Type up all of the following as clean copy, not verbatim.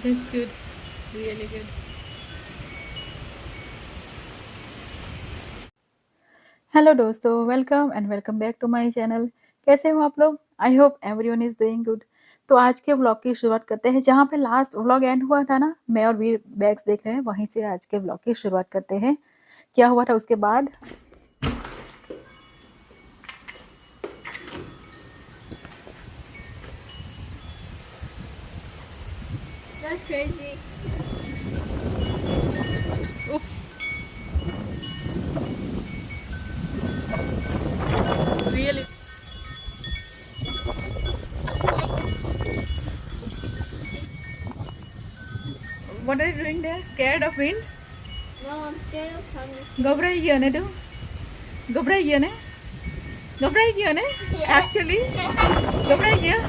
That's good. Really good. Hello दोस्तों, welcome and welcome back to my channel. कैसे हो आप लोग? I hope everyone is doing good. तो आज के व्लॉग की शुरुआत करते हैं। जहाँ पे लास्ट व्लॉग एंड हुआ था ना, मैं और वीर बैग्स देख रहे हैं, वहीं से आज के व्लॉग की शुरुआत करते हैं। क्या हुआ था उसके बाद? That's crazy. Oops, really? What are you doing there? Scared of wind? No, I'm scared of coming. घबराई गया ने तू? घबराई गया ने? घबराई गया ने? Actually, घबराई गया?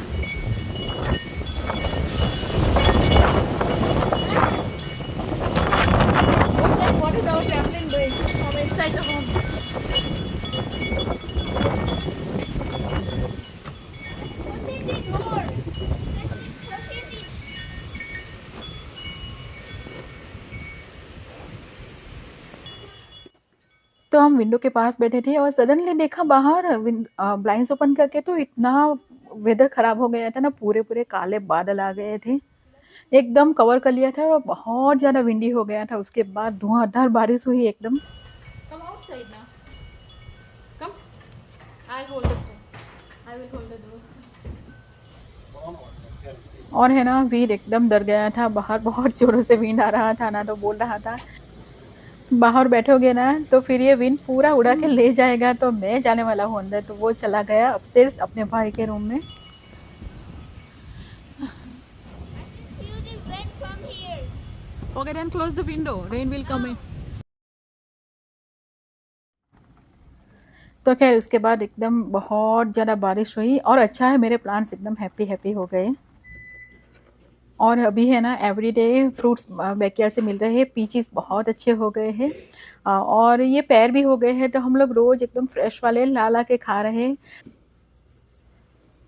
What is our traveling doing from inside the home? What's in the door? What's in the तो हम विंडो के पास बैठे थे और सडनली देखा बाहर ब्लाइंड्स ओपन करके, तो इतना वेदर खराब हो गया था ना, पूरे पूरे काले बादल आ गए थे, एकदम कवर कर लिया था और बहुत ज़्यादा विंडी हो गया था। उसके बाद धुआंधार बारिश हुई एकदम। कम आउटसाइड ना, come, I hold the phone, I will hold the door. और है ना, वीर एकदम डर गया था। बाहर बहुत जोरों से विंड आ रहा था ना, तो बोल रहा था बाहर बैठोगे ना तो फिर ये विंड पूरा उड़ा के ले जाएगा, तो मैं जाने वाला हूँ अंदर। तो वो चला गया अपस्टेयर्स अपने भाई के रूम में। I can feel the wind from here. Okay then close the window, rain will come in. तो खैर उसके बाद एकदम बहुत ज़्यादा बारिश हुई, और अच्छा है मेरे प्लांट्स एकदम हैप्पी हैप्पी हो गए। और अभी है ना, एवरीडे फ्रूट्स बैकयार्ड से मिल रहे हैं। पीचेस बहुत अच्छे हो गए हैं, और ये पेयर भी हो गए हैं, तो हम लोग रोज़ एकदम फ्रेश वाले ला ला के खा रहे हैं।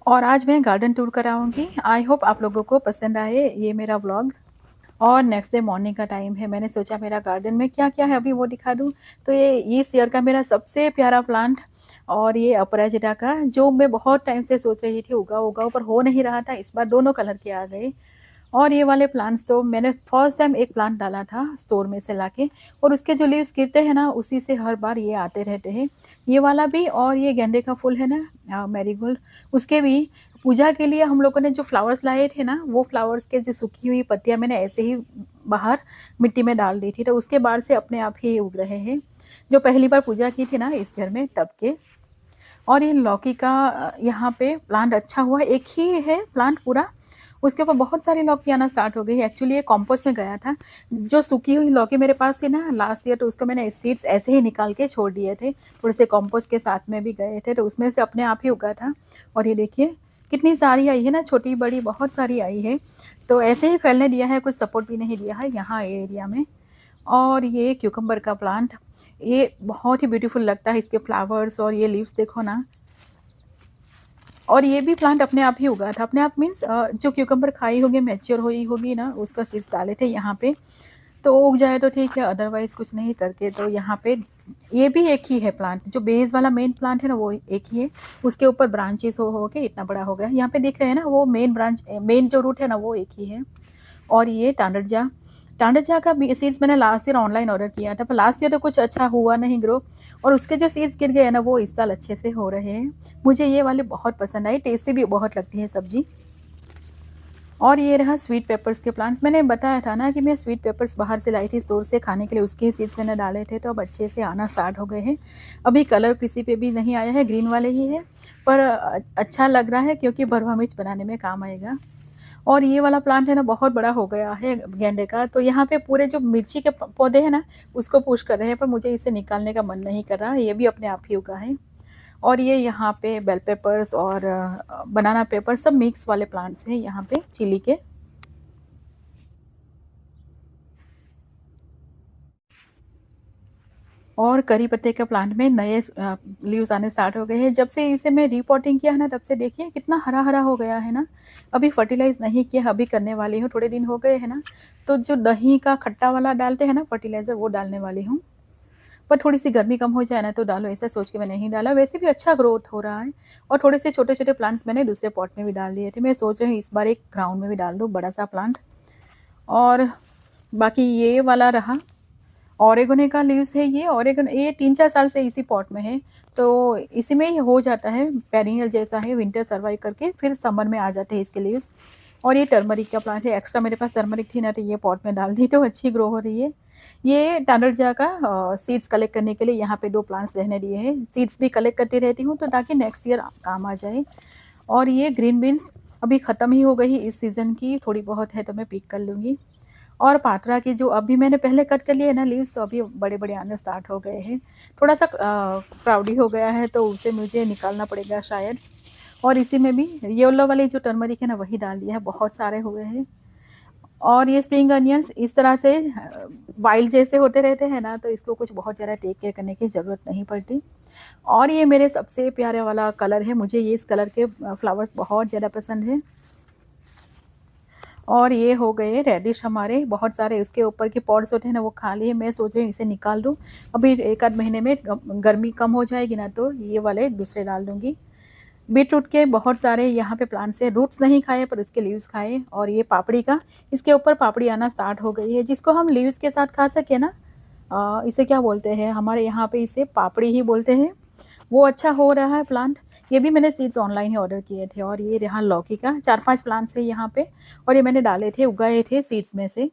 और आज मैं गार्डन टूर कराऊंगी। आई होप आप लोगों को पसंद आए ये मेरा व्लॉग। और नेक्स्ट डे मॉर्निंग का टाइम है, मैंने सोचा मेरा गार्डन में क्या क्या है अभी वो दिखा दूँ। तो ये इस ईयर का मेरा सबसे प्यारा प्लांट, और ये अपराजिता का, जो मैं बहुत टाइम से सोच रही थी उगाओ उगाओ, पर हो नहीं रहा था। इस बार दोनों कलर के आ गए। और ये वाले प्लांट्स तो मैंने फर्स्ट टाइम एक प्लांट डाला था स्टोर में से लाके, और उसके जो लीव्स गिरते हैं ना, उसी से हर बार ये आते रहते हैं। ये वाला भी, और ये गेंदे का फूल है ना, मैरीगोल्ड, उसके भी पूजा के लिए हम लोगों ने जो फ्लावर्स लाए थे ना, वो फ्लावर्स के जो सूखी हुई पत्तियां मैंने ऐसे ही बाहर मिट्टी में डाल दी थी, तो उसके बाद से अपने आप ही उग रहे हैं। जो पहली बार पूजा की थी ना इस घर में, तब के। और ये लौकी का यहाँ पे प्लांट अच्छा हुआ है, एक ही है प्लांट पूरा, उसके ऊपर बहुत सारी लौकी आना स्टार्ट हो गई है। एक्चुअली ये कॉम्पोस्ट में गया था। जो सूखी हुई लौकी मेरे पास थी ना लास्ट ईयर, तो उसको मैंने सीड्स ऐसे ही निकाल के छोड़ दिए थे, थोड़े से कॉम्पोस्ट के साथ में भी गए थे, तो उसमें से अपने आप ही उगा था। और ये देखिए कितनी सारी आई है ना, छोटी बड़ी बहुत सारी आई है। तो ऐसे ही फैलने दिया है, कुछ सपोर्ट भी नहीं दिया है यहाँ एरिया में। और ये क्यूकम्बर का प्लांट, ये बहुत ही ब्यूटीफुल लगता है, इसके फ्लावर्स और ये लीव्स देखो ना। और ये भी प्लांट अपने आप ही उगा था। अपने आप मीन्स जो क्यूकम्बर खाई होगी, मैच्योर हुई होगी ना, उसका सीड्स डाले थे यहाँ पे, तो उग जाए तो ठीक है, अदरवाइज कुछ नहीं करके। तो यहाँ पे ये भी एक ही है प्लांट, जो बेस वाला मेन प्लांट है ना, वो एक ही है। उसके ऊपर ब्रांचेस हो के इतना बड़ा हो गया। यहाँ पे देख रहे हैं ना, वो मेन ब्रांच, मेन जो रूट है ना, वो एक ही है। और ये टांडरजा, टांडरजा का सीड्स मैंने लास्ट ईयर ऑनलाइन ऑर्डर किया था, पर लास्ट ईयर तो कुछ अच्छा हुआ नहीं ग्रो, और उसके जो सीड्स गिर गए ना, वो इस साल अच्छे से हो रहे हैं। मुझे ये वाले बहुत पसंद आई, टेस्टी भी बहुत लगती है सब्जी। और ये रहा स्वीट पेपर्स के प्लांट्स। मैंने बताया था ना कि मैं स्वीट पेपर्स बाहर से लाई थी स्टोर से खाने के लिए, उसके सीड्स मैंने डाले थे, तो अब अच्छे से आना स्टार्ट हो गए हैं। अभी कलर किसी पे भी नहीं आया है, ग्रीन वाले ही है, पर अच्छा लग रहा है क्योंकि भरवा मिर्च बनाने में काम आएगा। और ये वाला प्लांट है ना, बहुत बड़ा हो गया है गेंदे का, तो यहाँ पे पूरे जो मिर्ची के पौधे हैं ना, उसको पुश कर रहे हैं, पर मुझे इसे निकालने का मन नहीं कर रहा। ये भी अपने आप ही उगा है। और ये यहाँ पे बेल पेपर्स और बनाना पेपर, सब मिक्स वाले प्लांट्स हैं यहाँ पे चिली के। और करी पत्ते के प्लांट में नए लीव्स आने स्टार्ट हो गए हैं। जब से इसे मैं रीपॉटिंग किया है ना, तब से देखिए कितना हरा-हरा हो गया है ना। अभी फर्टिलाइज़ नहीं किया, अभी करने वाली हूँ, थोड़े दिन हो गए हैं ना। तो जो दही का खट्टा वाला डालते हैं ना फर्टिलाइज़र, वो डालने वाली हूँ। पर थोड़ी-सी गर्मी कम हो जाए ना तो डालो, ऐसा सोच के मैंने नहीं डाला। वैसे भी अच्छा ग्रोथ हो रहा है। और थोड़े से छोटे-छोटे प्लांट्स मैंने दूसरे पॉट में भी डाल दिए थे। मैं सोच रही हूँ इस बार एक ग्राउंड में भी डाल दूँ बड़ा-सा प्लांट। और बाकी ये वाला रहा, ओरेगोनो का लीव्स है ये। ओरेगोनो ये 3-4 साल से इसी पॉट में है, तो इसी में ही हो जाता है, पेरिनियल जैसा है, विंटर सर्वाइव करके फिर समर में आ जाते हैं इसके लीव्स। और ये टर्मरिक का प्लांट है, एक्स्ट्रा मेरे पास टर्मरिक थी ना, तो ये पॉट में डाल दी तो अच्छी ग्रो हो रही है। ये टांडरजा का सीड्स कलेक्ट करने के लिए यहाँ पे 2 प्लांट्स रहने दिए हैं। सीड्स भी कलेक्ट करती रहती हूँ तो ताकि नेक्स्ट ईयर काम आ जाए। और ये ग्रीन बीन्स अभी ख़त्म ही हो गई इस सीज़न की, थोड़ी बहुत है तो मैं पिक कर लूँगी। और पात्रा की जो अभी मैंने पहले कट कर लिए ना लीव्स, तो अभी बड़े-बड़े आने स्टार्ट हो गए हैं। थोड़ा-सा क्लाउडी हो गया है तो उसे मुझे निकालना पड़ेगा शायद। और इसी में भी येलो वाली जो टर्मरिक है ना, वही डाल दिया है, बहुत सारे हुए हैं। और ये स्प्रिंग अनियंस इस तरह से वाइल्ड जैसे होते रहते हैं ना, तो इसको कुछ बहुत ज़्यादा टेक केयर करने की ज़रूरत नहीं पड़ती। और ये मेरे सबसे प्यारे वाला कलर है, मुझे ये इस कलर के फ्लावर्स बहुत ज़्यादा पसंद है। और ये हो गए रेडिश हमारे बहुत सारे, उसके ऊपर के पॉट्स होते हैं ना वो खाली है। मैं सोच रही हूँ इसे निकाल दूँ, अभी 1 आध महीने में गर्मी कम हो जाएगी ना तो ये वाले दूसरे डाल दूँगी। बीटरूट के बहुत सारे यहाँ पे प्लांट्स हैं, रूट्स नहीं खाए पर उसके लीव्स खाए। और ये पापड़ी का, इसके ऊपर पापड़ी आना स्टार्ट हो गई है, जिसको हम लीव्स के साथ खा सके ना। इसे क्या बोलते हैं, हमारे यहाँ पे इसे पापड़ी ही बोलते हैं। वो अच्छा हो रहा है प्लांट। ये भी मैंने सीड्स ऑनलाइन ही ऑर्डर किए थे। और ये रहा लौकी का, 4-5 प्लांट्स है यहाँ पे। और ये मैंने डाले थे, उगाए थे सीड्स में से।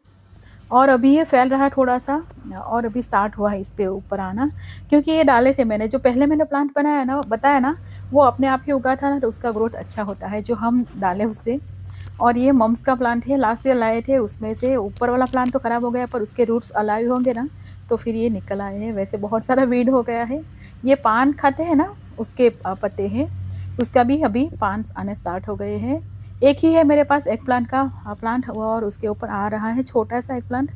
और अभी ये फैल रहा है थोड़ा-सा, और अभी स्टार्ट हुआ है इस पे ऊपर आना, क्योंकि ये डाले थे मैंने, जो पहले मैंने प्लांट बनाया ना, बताया ना, वो अपने आप ही उगा था ना, तो उसका ग्रोथ अच्छा होता है जो हम डाले उससे। और ये मम्स का प्लांट है, लास्ट ईयर लाए थे, उसमें से ऊपर वाला प्लांट तो ख़राब हो गया, पर उसके रूट्स अलाइव होंगे ना तो फिर ये निकल आए हैं। वैसे बहुत सारा वीड हो गया है। ये पान खाते हैं ना, उसके पत्ते हैं, उसका भी अभी पान आने स्टार्ट हो गए हैं। एक ही है मेरे पास एग प्लांट का प्लांट, और उसके ऊपर आ रहा है छोटा सा एग प्लांट।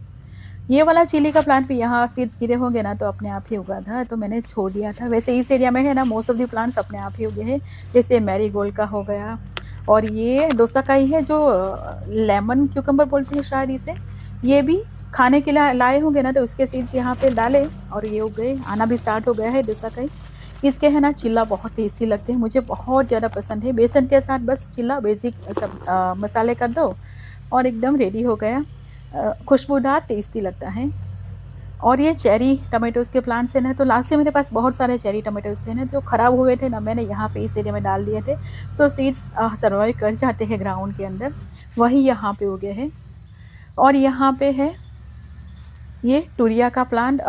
ये वाला चिली का प्लांट भी यहाँ सीड्स गिरे होंगे ना तो अपने आप ही उगा था, तो मैंने छोड़ दिया था। वैसे इस एरिया में है ना, मोस्ट ऑफ द प्लांट्स अपने आप ही उगे हैं, जैसे मैरीगोल्ड का हो गया। और ये डोसाकाई है, जो लेमन क्यूकम्बर बोलते हैं शायद इसे। ये भी खाने के लिए लाए होंगे ना, तो उसके सीड्स यहाँ पे डाले और ये उग गए, आना भी स्टार्ट हो गया है डोसाकाई। इसके है ना चिल्ला बहुत टेस्टी लगते हैं, मुझे बहुत ज़्यादा पसंद है। बेसन के साथ बस चिल्ला बेसिक सब मसाले कर दो और एकदम रेडी हो गया। खुशबूदार टेस्टी लगता है। और ये चेरी टमाटोज़ के प्लांट्स हैं ना, तो लास्ट से मेरे पास बहुत सारे चेरी टमाटोज़ थे ना, जो ख़राब हुए थे ना, मैंने यहाँ पे इस एरिया में डाल दिए थे, तो सीड्स सर्वाइव कर जाते हैं ग्राउंड के अंदर, वही यहाँ पे उगे हैं। और यहाँ पे है ये टूरिया का प्लांट,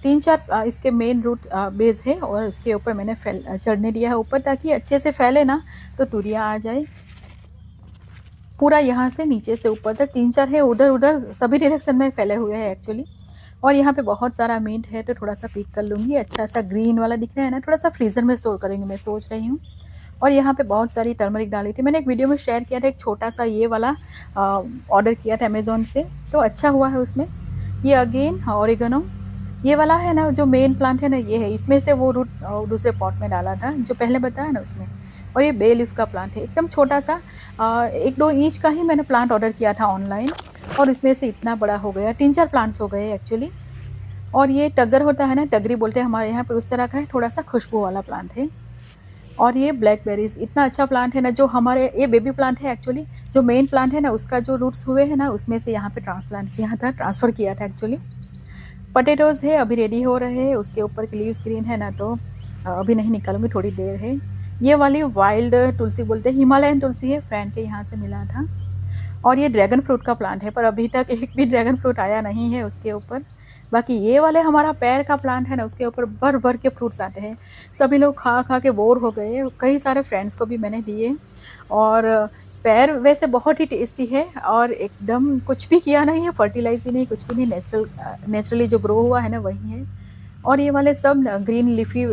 3-4 इसके मेन रूट बेस है, और उसके ऊपर मैंने चढ़ने दिया है ऊपर, ताकि अच्छे से फैले ना तो टूरिया आ जाए। पूरा यहाँ से नीचे से ऊपर तक 3-4 है, उधर-उधर सभी डायरेक्शन में फैले हुए हैं एक्चुअली। और यहाँ पे बहुत सारा मिंट है, तो थोड़ा-सा पिक कर लूँगी। अच्छा सा ग्रीन वाला दिख रहा है ना, थोड़ा-सा फ्रीज़र में स्टोर करेंगे मैं सोच रही हूँ। और यहाँ पे बहुत सारी टर्मरिक डाली थी, मैंने एक वीडियो में शेयर किया था, एक छोटा-सा ये वाला ऑर्डर किया था अमेज़न से, तो अच्छा हुआ है उसमें। ये अगेन ऑरिगेनो, ये वाला है ना जो मेन प्लांट है ना, ये है, इसमें से वो रूट दूसरे पॉट में डाला था जो पहले बताया ना उसमें। और ये बे लीफ का प्लांट है, एकदम छोटा सा, 1-2 इंच का ही मैंने प्लांट ऑर्डर किया था ऑनलाइन, और इसमें से इतना बड़ा हो गया, 3-4 प्लांट्स हो गए एक्चुअली। और ये टगर होता है ना, टगरी बोलते हैं हमारे यहाँ पे, उस तरह का है, थोड़ा सा खुशबू वाला प्लांट है। और ये ब्लैकबेरीज इतना अच्छा प्लांट है ना, जो हमारे ये बेबी प्लांट है एक्चुअली, जो मेन प्लांट है ना उसका जो रूट्स हुए हैं ना, उसमें से यहाँ पे ट्रांसफ़र किया था एक्चुअली। पटेटोज़ है, अभी रेडी हो रहे हैं, उसके ऊपर के लीव्स ग्रीन है ना, तो अभी नहीं निकालूंगी, थोड़ी देर है। ये वाली वाइल्ड तुलसी बोलते हैं, हिमालयन तुलसी है, फ्रेंड के यहाँ से मिला था। और ये ड्रैगन फ्रूट का प्लांट है, पर अभी तक एक भी ड्रैगन फ्रूट आया नहीं है उसके ऊपर। बाकी ये वाले हमारा पैर का प्लांट है ना, उसके ऊपर भर भर के फ्रूट्स आते हैं, सभी लोग खा खा के बोर हो गए, कई सारे फ्रेंड्स को भी मैंने दिए। और पैर वैसे बहुत ही टेस्टी है, और एकदम कुछ भी किया नहीं है, फर्टिलाइज भी नहीं, कुछ भी नहीं, नेचुरली जो ग्रो हुआ है ना वही है। और ये वाले सब ग्रीन लीफी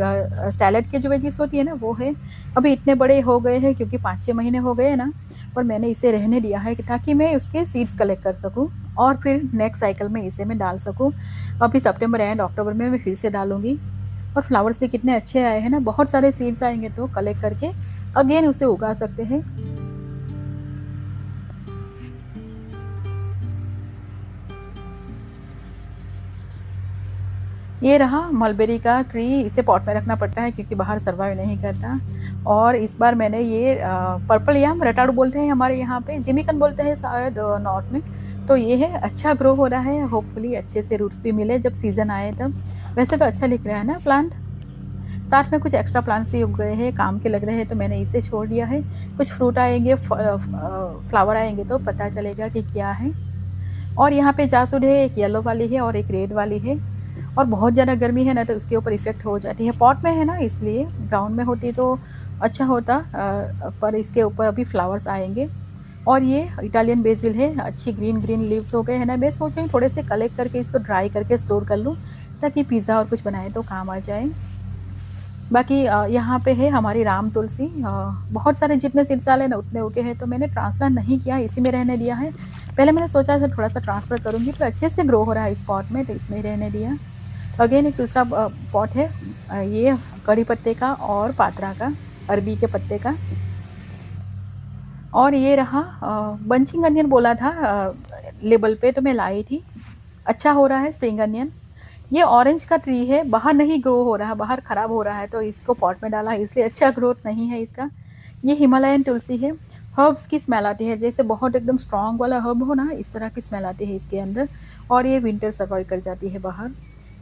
सैलड के जो वेजीज होती है ना वो है। अभी इतने बड़े हो गए हैं क्योंकि 5-6 महीने हो गए ना, पर मैंने इसे रहने दिया है ताकि मैं उसके सीड्स कलेक्ट कर सकूं और फिर नेक्स्ट साइकिल में इसे मैं डाल सकूं। अभी सितंबर एंड अक्टूबर में मैं फिर से डालूँगी। और फ्लावर्स भी कितने अच्छे आए हैं ना, बहुत सारे सीड्स आएंगे तो कलेक्ट करके अगेन उसे उगा सकते हैं। ये रहा मलबेरी का ट्री, इसे पॉट में रखना पड़ता है क्योंकि बाहर सर्वाइव नहीं करता। और इस बार मैंने ये पर्पल याम रटाड़ू बोलते हैं हमारे यहाँ पे, जिमिकन बोलते हैं शायद नॉर्थ में। तो ये है, अच्छा ग्रो हो रहा है, होपफुली अच्छे से रूट्स भी मिले जब सीज़न आए तब। वैसे तो अच्छा दिख रहा है ना प्लांट। साथ में कुछ एक्स्ट्रा प्लांट्स भी उग गए हैं, काम के लग रहे हैं, तो मैंने इसे छोड़ दिया है। कुछ फ्रूट आएंगे, फ्लावर आएंगे तो पता चलेगा कि क्या है। और यहाँ पे जासुद है, एक येलो वाली है और एक रेड वाली है। और बहुत ज़्यादा गर्मी है ना तो उसके ऊपर इफ़ेक्ट हो जाती है। पॉट में है ना इसलिए, ग्राउंड में होती तो अच्छा होता, पर इसके ऊपर अभी फ्लावर्स आएंगे। और ये इटालियन बेसिल है, अच्छी ग्रीन ग्रीन लीव्स हो गए हैं ना। मैं सोच रही हूँ थोड़े से कलेक्ट करके इसको ड्राई करके स्टोर कर लूँ ताकि पिज़्ज़ा और कुछ बनाए तो काम आ जाए। बाकी यहाँ पे है हमारी राम तुलसी, बहुत सारे जितने सीड्स डाले ना उतने उगे हैं, तो मैंने ट्रांसप्लांट नहीं किया, इसी में रहने दिया है। पहले मैंने सोचा था थोड़ा सा ट्रांसफ़र करूँगी, तो अच्छे से ग्रो हो रहा है इस पॉट में, तो इसमें ही रहने दिया। अगेन एक दूसरा पॉट है, ये कड़ी पत्ते का और पात्रा का, अरबी के पत्ते का। और ये रहा बंचिंग अनियन बोला था लेबल पे, तो मैं लाई थी। अच्छा हो रहा है स्प्रिंग अनियन। ये ऑरेंज का ट्री है, बाहर नहीं ग्रो हो रहा, बाहर ख़राब हो रहा है, तो इसको पॉट में डाला है, इसलिए अच्छा ग्रोथ नहीं है इसका। ये हिमालयन तुलसी है, हर्ब्स की स्मेल आती है, जैसे बहुत एकदम स्ट्रॉन्ग वाला हर्ब हो ना, इस तरह की स्मेल आती है इसके अंदर। और ये विंटर सर्वाइव कर जाती है बाहर।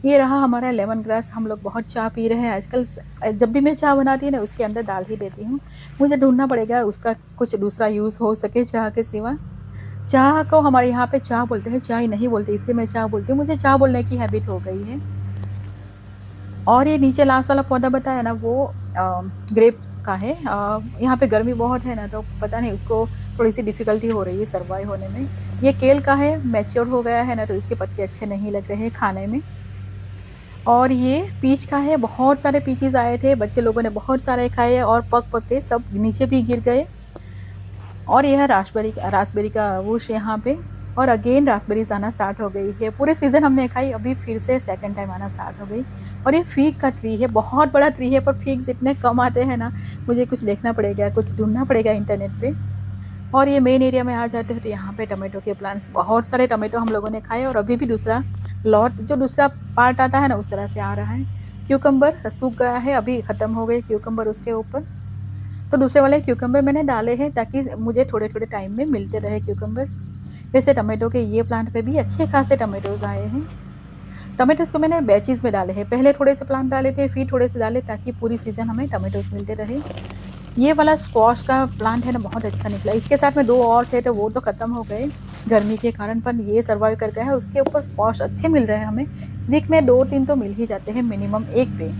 ये रहा हमारा लेमन ग्रास, हम लोग बहुत चाय पी रहे हैं आजकल। जब भी मैं चाय बनाती हूँ ना उसके अंदर डाल ही देती हूँ। मुझे ढूंढना पड़ेगा उसका कुछ दूसरा यूज़ हो सके चाय के सिवा। चाय को हमारे यहाँ पे चाय बोलते हैं, चाय नहीं बोलते, इसलिए मैं चाय बोलती हूँ, मुझे चाय बोलने की हैबिट हो गई है। और ये नीचे लास्ट वाला पौधा बताया ना, वो ग्रेप का है। यहाँ पे गर्मी बहुत है ना, तो पता नहीं उसको थोड़ी सी डिफ़िकल्टी हो रही है सर्वाइव होने में। ये केल का है, मैच्योर हो गया है ना, तो इसके पत्ते अच्छे नहीं लग रहे हैं खाने में। और ये पीच का है, बहुत सारे पीचेस आए थे, बच्चे लोगों ने बहुत सारे खाए और पक पक के सब नीचे भी गिर गए। और यह है रास्पबेरी का वुश यहाँ पे। और अगेन रास्पबेरीज आना स्टार्ट हो गई है, पूरे सीज़न हमने खाई, अभी फिर से सेकंड टाइम आना स्टार्ट हो गई। और ये फीग का ट्री है, बहुत बड़ा ट्री है, पर फिग्स इतने कम आते हैं ना, मुझे कुछ देखना पड़ेगा, कुछ ढूंढना पड़ेगा इंटरनेट पे। और ये मेन एरिया में आ जाते हैं तो यहाँ पे टमाटो के प्लांट्स, बहुत सारे टमाटो हम लोगों ने खाए, और अभी भी दूसरा लॉट, जो दूसरा पार्ट आता है ना, उस तरह से आ रहा है। क्यूकम्बर सूख गया है, अभी ख़त्म हो गए क्यूकम्बर उसके ऊपर, तो दूसरे वाले क्यूकम्बर मैंने डाले हैं ताकि मुझे थोड़े थोड़े टाइम में मिलते रहे क्यूकम्बर्स। वैसे टमाटो के ये प्लांट पे भी अच्छे खासे टमाटोज़ आए हैं। टमाटोज़ को मैंने बैचेज़ में डाले हैं, पहले थोड़े से प्लांट डाले थे, फिर थोड़े से डाले, ताकि पूरी सीज़न हमें टमाटोज़ मिलते रहे। ये वाला स्क्वाश का प्लांट है ना, बहुत अच्छा निकला। इसके साथ में 2 और थे, तो वो तो ख़त्म हो गए गर्मी के कारण, पर ये सर्वाइव कर गया है। उसके ऊपर स्क्वाश अच्छे मिल रहे हैं हमें, वीक में 2-3 तो मिल ही जाते हैं मिनिमम, एक पे।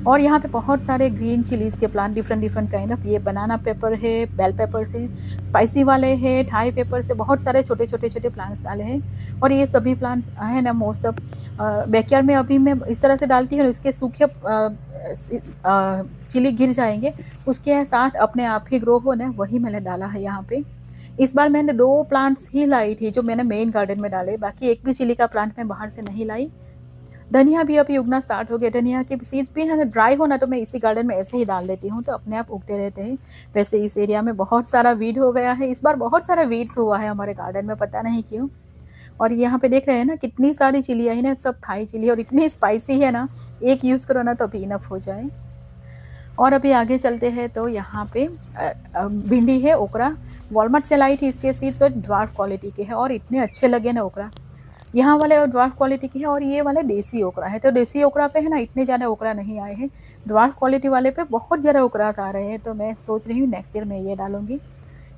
और यहाँ पे बहुत सारे ग्रीन चिलीज़ के प्लांट, डिफरेंट काइंड ऑफ, ये बनाना पेपर है, बेल पेपर है, स्पाइसी वाले हैं, थाई पेपर से, बहुत सारे छोटे छोटे प्लांट्स डाले हैं। और ये सभी प्लांट्स हैं ना, मोस्ट ऑफ बैकयार्ड में अभी मैं इस तरह से डालती हूँ, इसके सूखे चिली गिर जाएंगे, उसके साथ अपने आप ही ग्रो हो ना, वही मैंने डाला है यहाँ पे। इस बार मैंने 2 प्लांट्स ही लाई थी जो मैंने मेन गार्डन में डाले, बाकी एक भी चिली का प्लांट मैं बाहर से नहीं लाई। धनिया भी अभी उगना स्टार्ट हो गया, धनिया के सीड्स भी है ना, ड्राई होना तो मैं इसी गार्डन में ऐसे ही डाल देती हूँ, तो अपने आप उगते रहते हैं। वैसे इस एरिया में बहुत सारा वीड हो गया है, इस बार बहुत सारा वीड्स हुआ है हमारे गार्डन में, पता नहीं क्यों। और यहाँ पे देख रहे हैं ना कितनी सारी चिली आई ना, सब थाई चिली, और इतनी स्पाइसी है ना, एक यूज़ करो ना तो अभी इनफ हो जाए। और अभी आगे चलते हैं तो यहाँ पे भिंडी है, ओकरा वॉलमार्ट से लाई थी, इसके सीड्स और ड्वार्फ क्वालिटी के हैं, और इतने अच्छे लगे ना ओकरा। यहाँ वाले ड्वार्फ क्वालिटी की है, और ये वाले देसी ओकरा है, तो देसी ओकरा पे है ना इतने ज़्यादा ओकरा नहीं आए हैं, ड्वार्फ क्वालिटी वाले पे बहुत ज़्यादा ओकरास आ रहे हैं। तो मैं सोच रही हूँ नेक्स्ट ईयर मैं ये डालूँगी।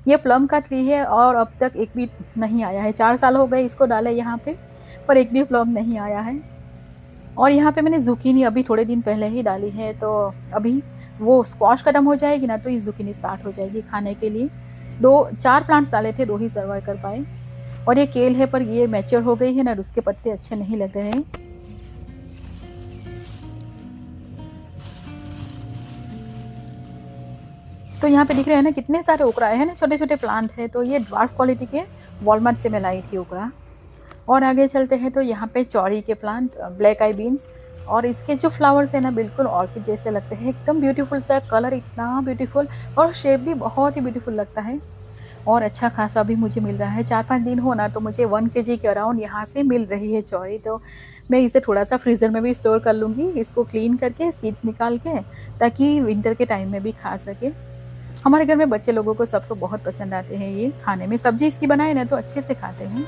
ये प्लम का ट्री है, और अब तक एक भी नहीं आया है, 4 साल हो गए इसको डाले यहाँ पे, पर एक भी प्लम नहीं आया है। और यहाँ पे मैंने जुकीनी अभी थोड़े दिन पहले ही डाली है, तो अभी वो स्क्वाश खत्म हो जाएगी ना, तो ये जुकीनी स्टार्ट हो जाएगी खाने के लिए। 4 प्लांट्स डाले थे, 2 ही सर्वाइव कर पाए। और ये केल है, पर ये मैच्योर हो गई है ना, उसके पत्ते अच्छे नहीं लग रहे हैं। तो यहाँ पे दिख रहे हैं ना कितने सारे ओकरा है ना, छोटे छोटे प्लांट है, तो ये ड्वार्फ क्वालिटी के वॉलमार्ट से मैं लाई थी ओकरा। और आगे चलते हैं तो यहाँ पे चौरी के प्लांट, ब्लैक आई बीन्स, और इसके जो फ्लावर्स है ना बिल्कुल ऑर्किड जैसे लगते हैं, एकदम ब्यूटीफुल सा कलर, इतना ब्यूटीफुल, और शेप भी बहुत ही ब्यूटीफुल लगता है। और अच्छा खासा भी मुझे मिल रहा है, 4-5 दिन हो ना तो मुझे 1 केजी के अराउंड यहाँ से मिल रही है चौरी। तो मैं इसे थोड़ा-सा फ्रीज़र में भी स्टोर कर लूँगी, इसको क्लीन करके सीड्स निकाल के, ताकि विंटर के टाइम में भी खा सकें। हमारे घर में बच्चे लोगों को सबको बहुत पसंद आते हैं ये खाने में, सब्ज़ी इसकी बनाए ना तो अच्छे से खाते हैं।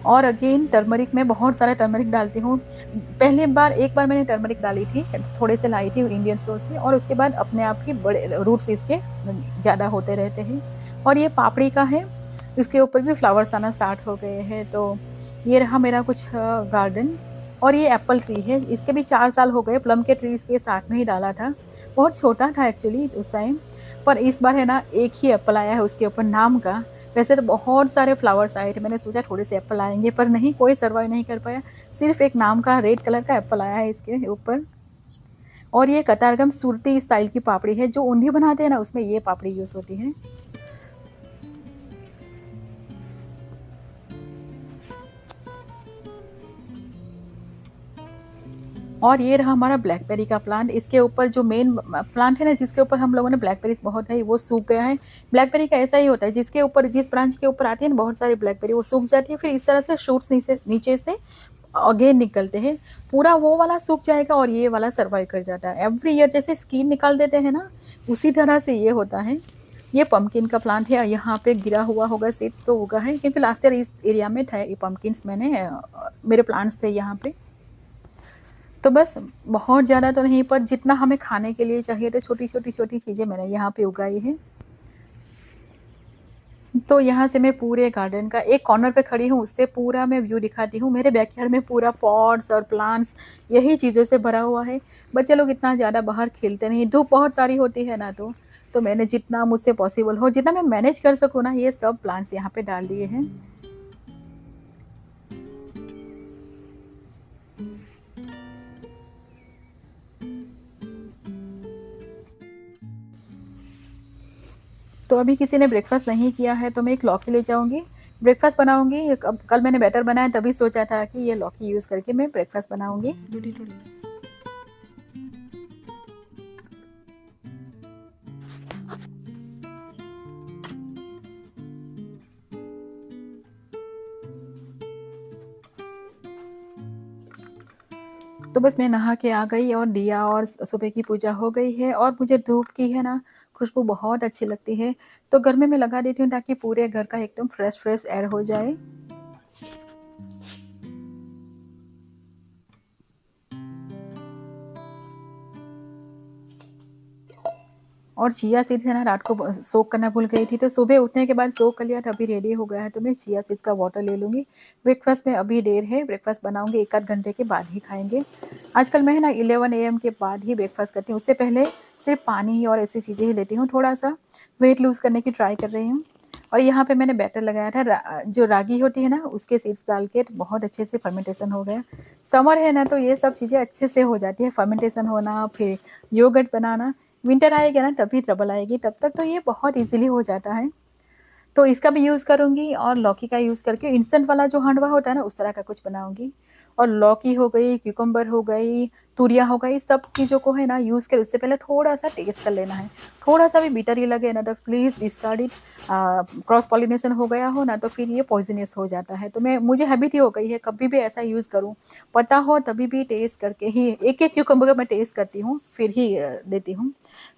और अगेन टर्मरिक, मैं बहुत सारा टर्मरिक डालती हूँ। एक बार मैंने टर्मरिक डाली थी, थोड़े से लाई थी इंडियन स्टोर से, और उसके बाद अपने आप ही बड़े रूट्स इसके ज़्यादा होते रहते हैं। और ये पापड़ी का है, इसके ऊपर भी फ्लावर्स आना स्टार्ट हो गए हैं। तो ये रहा मेरा कुछ गार्डन। और ये एप्पल ट्री है, इसके भी 4 साल हो गए, प्लम के ट्रीज़ के साथ में ही डाला था। बहुत छोटा था एक्चुअली उस टाइम, पर इस बार है ना एक ही एप्पल आया है उसके ऊपर नाम का। वैसे तो बहुत सारे फ्लावर्स आए थे, मैंने सोचा थोड़े से एप्पल आएँगे, पर नहीं, कोई सर्वाइव नहीं कर पाया। सिर्फ़ एक नाम का रेड कलर का एप्पल आया है इसके ऊपर। और ये कतारगम सुरती स्टाइल की पापड़ी है, जो ऊंधियो बनाते हैं ना उसमें ये पापड़ी यूज़ होती है। और ये रहा हमारा ब्लैकबेरी का प्लांट, इसके ऊपर जो मेन प्लांट है ना जिसके ऊपर हम लोगों ने ब्लैकबेरीज बहुत है, वो सूख गया है। ब्लैकबेरी का ऐसा ही होता है, जिसके ऊपर, जिस ब्रांच के ऊपर आती है ना बहुत सारी ब्लैकबेरी, वो सूख जाती है, फिर इस तरह से शूट्स नीचे से अगेन निकलते हैं। पूरा वो वाला सूख जाएगा और ये वाला सर्वाइव कर जाता है। एवरी ईयर जैसे स्किन निकाल देते हैं ना, उसी तरह से ये होता है। ये पम्पकिन का प्लांट है, यहाँ पे गिरा हुआ होगा सीड्स तो उगा है, क्योंकि लास्ट ईयर इस एरिया में था ये पम्पकिन्स, मैंने मेरे प्लांट्स थे यहाँ पे। तो बस बहुत ज़्यादा तो नहीं, पर जितना हमें खाने के लिए चाहिए, तो छोटी चीज़ें मैंने यहाँ पे उगाई है। तो यहाँ से मैं पूरे गार्डन का एक कॉर्नर पे खड़ी हूँ, उससे पूरा मैं व्यू दिखाती हूँ। मेरे बैकयार्ड में पूरा पॉट्स और प्लांट्स यही चीज़ों से भरा हुआ है। बच्चे लोग इतना ज़्यादा बाहर खेलते नहीं, धूप बहुत सारी होती है ना, तो मैंने जितना मुझसे पॉसिबल हो, जितना मैं मैनेज कर सकूँ ना, ये सब प्लांट्स यहाँ पे डाल दिए हैं। तो अभी किसी ने ब्रेकफ़ास्ट नहीं किया है, तो मैं एक लौकी ले जाऊँगी, ब्रेकफ़ास्ट बनाऊँगी। कल मैंने बैटर बनाया, तभी सोचा था कि ये लौकी यूज़ करके मैं ब्रेकफ़ास्ट बनाऊँगी। तो बस मैं नहा के आ गई, और दिया और सुबह की पूजा हो गई है, और मुझे धूप की है ना खुशबू बहुत अच्छी लगती है, तो घर में मैं लगा देती हूँ, ताकि पूरे घर का एकदम फ्रेश एयर हो जाए। और चिया सीड्स है ना, रात को सोक करना भूल गई थी, तो सुबह उठने के बाद सोक कर लिया था, अभी रेडी हो गया है, तो मैं चिया सीड्स का वाटर ले लूँगी। ब्रेकफ़ास्ट में अभी देर है, ब्रेकफ़ास्ट बनाऊँगी 1 आध घंटे के बाद ही खाएँगे। आजकल मैं है ना 11 AM के बाद ही ब्रेकफ़ास्ट करती हूँ, उससे पहले सिर्फ पानी और ऐसी चीज़ें ही लेती हूँ। थोड़ा-सा वेट लूज़ करने की ट्राई कर रही हूँ। और यहाँ पे मैंने बैटर लगाया था, जो रागी होती है ना उसके सीड्स डाल के, बहुत अच्छे से फर्मेंटेशन हो गया। समर है ना, तो ये सब चीज़ें अच्छे से हो जाती है, फर्मेंटेशन होना, फिर योगर्ट बनाना। विंटर आएगा ना तभी ट्रबल आएगी, तब तक तो ये बहुत ईज़िली हो जाता है। तो इसका भी यूज़ करूँगी, और लौकी का यूज़ करके इंस्टेंट वाला जो हांडवा होता है ना, उस तरह का कुछ बनाऊँगी। और लौकी हो गई, क्यूकम्बर हो गई, तुरिया हो गई, सब चीज़ों को है ना यूज़ कर, उससे पहले थोड़ा-सा टेस्ट कर लेना है। थोड़ा-सा भी बिटर ही लगे ना, तो please discard it. Cross pollination हो गया हो ना, तो फिर ये पॉइज़नस हो जाता है। तो मुझे हैबिट ही हो गई है, कभी भी ऐसा यूज़ करूँ, पता हो तभी भी टेस्ट करके ही, एक-एक क्यूकम्बर का मैं टेस्ट करती हूँ, फिर ही देती हूँ।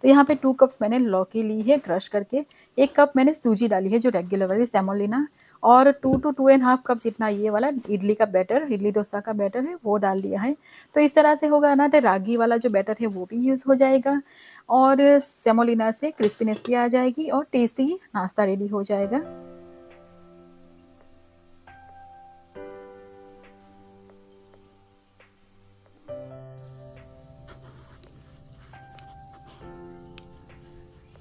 तो यहाँ पे 2 कप्स मैंने लौकी ली है क्रश करके, 1 कप मैंने सूजी डाली है जो रेगुलर वाली सेमोलिना, और 2 to 2 एंड हाफ कप जितना ये वाला इडली का बैटर, इडली डोसा का बैटर है, वो डाल दिया है। तो इस तरह से होगा ना, तो रागी वाला जो बैटर है वो भी यूज़ हो जाएगा, और सेमोलिना से क्रिस्पीनेस भी आ जाएगी, और टेस्टी नाश्ता रेडी हो जाएगा।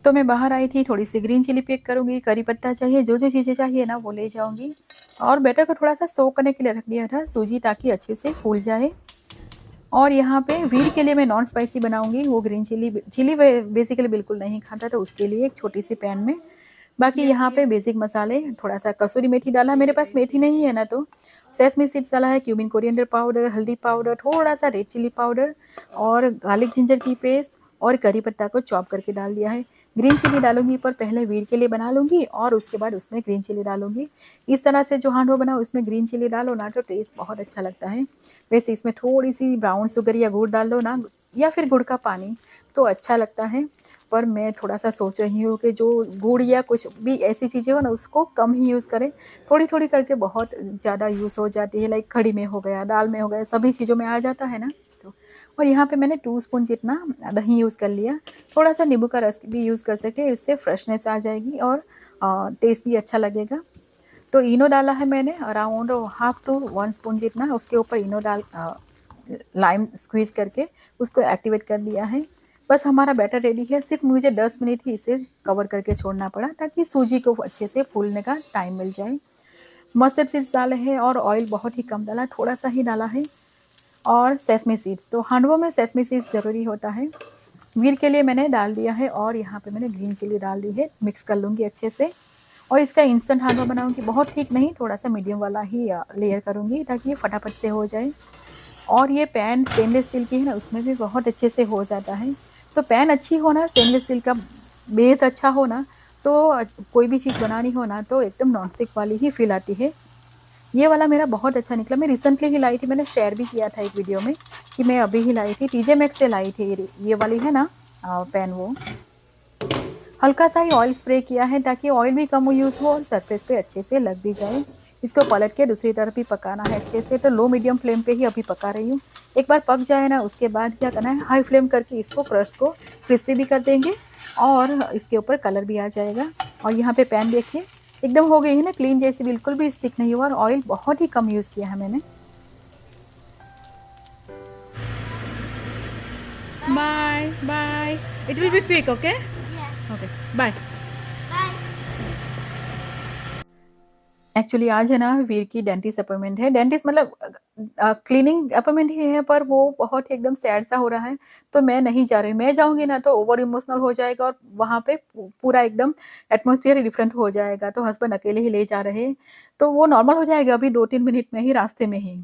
तो मैं बाहर आई थी, थोड़ी-सी ग्रीन चिली पिक करूँगी, करी पत्ता चाहिए, जो-जो चीज़ें चाहिए ना वो ले जाऊँगी। और बैटर को थोड़ा-सा सोक करने के लिए रख दिया था सूजी, ताकि अच्छे से फूल जाए। और यहाँ पे वीर के लिए मैं नॉन स्पाइसी बनाऊंगी, वो ग्रीन चिली बेसिकली बिल्कुल नहीं खाता, तो उसके लिए एक छोटी सी पैन में। बाकी यहाँ पे बेसिक मसाले, थोड़ा सा कसूरी मेथी डाला, मेरे पास मेथी नहीं है ना, तो सेसमी सीड्स डाला है, क्यूमिन कोरिएंडर पाउडर, हल्दी पाउडर, थोड़ा सा रेड चिली पाउडर और गार्लिक जिंजर की पेस्ट और करी पत्ता को चॉप करके डाल दिया है। ग्रीन चिली डालूंगी पर पहले वीर के लिए बना लूँगी और उसके बाद उसमें ग्रीन चिली डालूंगी। इस तरह से जो हांडवा बनाओ उसमें ग्रीन चिली डालो ना तो टेस्ट बहुत अच्छा लगता है। वैसे इसमें थोड़ी सी ब्राउन शुगर या गुड़ डाल लो ना, या फिर गुड़ का पानी, तो अच्छा लगता है। पर मैं थोड़ा सा सोच रही हूँ कि जो गुड़ या कुछ भी ऐसी चीज़ें हो ना उसको कम ही यूज़ करें। थोड़ी थोड़ी करके बहुत ज़्यादा यूज़ हो जाती है, लाइक कढ़ी में हो गया, दाल में हो गया, सभी चीज़ों में आ जाता है ना। तो और यहाँ पे मैंने 2 स्पून जितना दही यूज़ कर लिया। थोड़ा सा नींबू का रस भी यूज़ कर सके, इससे फ्रेशनेस आ जाएगी और टेस्ट भी अच्छा लगेगा। तो इनो डाला है मैंने अराउंड हाफ टू 1 स्पून जितना, उसके ऊपर इनो डाल लाइम स्क्वीज़ करके उसको एक्टिवेट कर दिया है। बस हमारा बैटर रेडी है। सिर्फ मुझे 10 मिनट ही इसे कवर करके छोड़ना पड़ा ताकि सूजी को अच्छे से फूलने का टाइम मिल जाए। मस्टर्ड सीड्स डाले हैं और ऑयल बहुत ही कम डाला, थोड़ा सा ही डाला है। और सेसमी सीड्स, तो हांडवों में सेसमी सीड्स ज़रूरी होता है। वीर के लिए मैंने डाल दिया है और यहाँ पे मैंने ग्रीन चिली डाल दी है। मिक्स कर लूँगी अच्छे से और इसका इंस्टेंट हांडवा बनाऊँगी, बहुत ठीक नहीं, थोड़ा सा मीडियम वाला ही लेयर करूँगी ताकि ये फटाफट से हो जाए। और ये पैन स्टेनलेस स्टील की है ना, उसमें भी बहुत अच्छे से हो जाता है। तो पैन अच्छी हो ना, स्टेनलेस स्टील का बेस अच्छा हो ना, तो कोई भी चीज़ बनानी हो ना तो एकदम नॉन स्टिक वाली ही फील आती है। ये वाला मेरा बहुत अच्छा निकला। मैं रिसेंटली ही लाई थी, मैंने शेयर भी किया था एक वीडियो में कि मैं अभी ही लाई थी, टीजे मैक्स से लाई थी। ये वाली है ना पैन, वो हल्का सा ही ऑयल स्प्रे किया है ताकि ऑयल भी कम यूज़ हो और सरफेस पे अच्छे से लग भी जाए। इसको पलट के दूसरी तरफ भी पकाना है अच्छे से, तो लो मीडियम फ्लेम पे ही अभी पका रही हूँ। एक बार पक जाए ना उसके बाद क्या करना है, हाई फ्लेम करके इसको क्रस्ट को क्रिस्पी भी कर देंगे और इसके ऊपर कलर भी आ जाएगा। और यहाँ पे पैन देखिए एकदम हो गई है ना क्लीन जैसी, बिल्कुल भी स्टिक नहीं हुआ और ऑयल बहुत ही कम यूज़ किया है मैंने। Bye. Bye. It will be quick, okay? Yeah. Okay. Bye. Bye. Actually आज है ना वीर की डेंटिस्ट अपॉइंटमेंट है। डेंटिस्ट मतलब क्लीनिंग अपॉइंटमेंट ही है, पर वो बहुत ही एकदम सैड सा हो रहा है, तो मैं नहीं जा रही। मैं जाऊँगी ना तो ओवर इमोशनल हो जाएगा और वहाँ पे पूरा एकदम एटमॉस्फेयर डिफरेंट हो जाएगा, तो हस्बैंड अकेले ही ले जा रहे हैं, तो वो नॉर्मल हो जाएगा अभी 2-3 मिनट में ही, रास्ते में ही।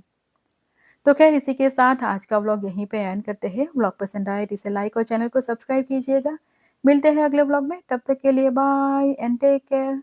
तो खैर इसी के साथ आज का व्लॉग यहीं पे एंड करते हैं। व्लॉग पसंद आए तो इसे लाइक और चैनल को सब्सक्राइब कीजिएगा। मिलते हैं अगले व्लॉग में, तब तक के लिए बाय एंड टेक केयर।